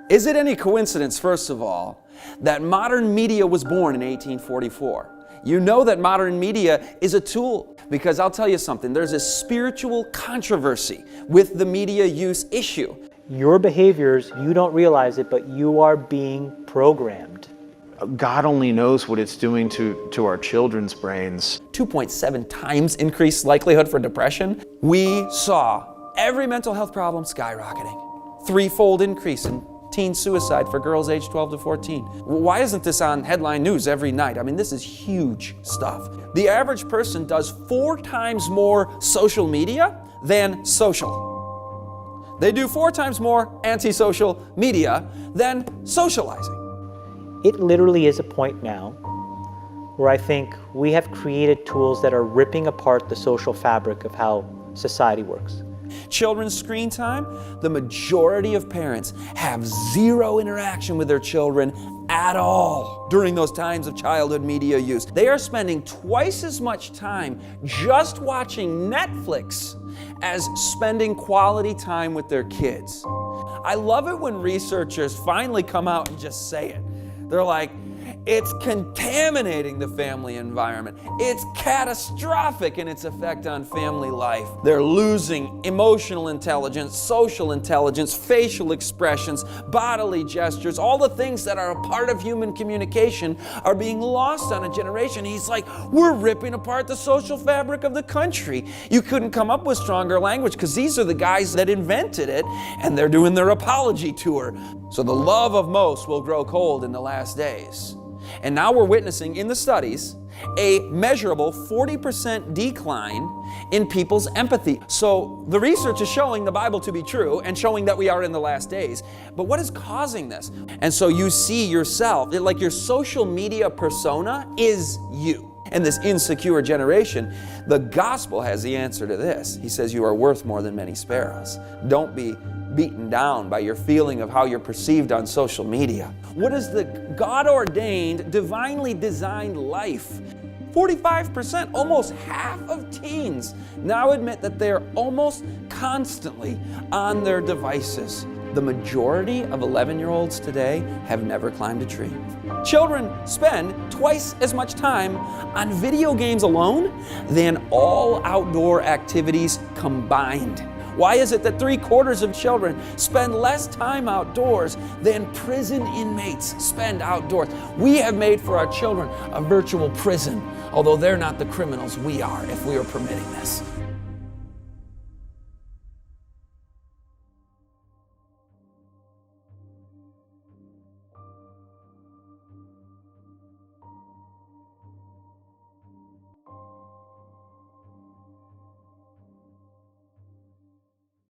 Is it any coincidence, first of all, that modern media was born in 1844? You know that modern media is a tool, because I'll tell you something, there's a spiritual controversy with the media use issue. Your behaviors, you don't realize it, but you are being programmed. God only knows what it's doing to our children's brains. 2.7 times increased likelihood for depression. We saw every mental health problem skyrocketing. Threefold increase in teen suicide for girls aged 12 to 14. Why isn't this on headline news every night? I mean, this is huge stuff. The average person does 4 times more social media than social. They do 4 times more antisocial media than socializing. It literally is a point now where I think we have created tools that are ripping apart the social fabric of how society works. Children's screen time, the majority of parents have 0 interaction with their children at all during those times of childhood media use. They are spending twice as much time just watching Netflix as spending quality time with their kids. I love it when researchers finally come out and just say it. They're like, it's contaminating the family environment. It's catastrophic in its effect on family life. They're losing emotional intelligence, social intelligence, facial expressions, bodily gestures, all the things that are a part of human communication are being lost on a generation. He's like, we're ripping apart the social fabric of the country. You couldn't come up with stronger language because these are the guys that invented it, and they're doing their apology tour. So the love of most will grow cold in the last days. And now we're witnessing in the studies a measurable 40% decline in people's empathy. So the research is showing the Bible to be true and showing that we are in the last days. But what is causing this? And so you see yourself, like your social media persona is you. In this insecure generation, the gospel has the answer to this. He says you are worth more than many sparrows. Don't be beaten down by your feeling of how you're perceived on social media. What is the God-ordained, divinely designed life? 45%, almost half of teens now admit that they're almost constantly on their devices. The majority of 11-year-olds today have never climbed a tree. Children spend twice as much time on video games alone than all outdoor activities combined. Why is it that 3/4 of children spend less time outdoors than prison inmates spend outdoors? We have made for our children a virtual prison, although they're not the criminals we are if we are permitting this.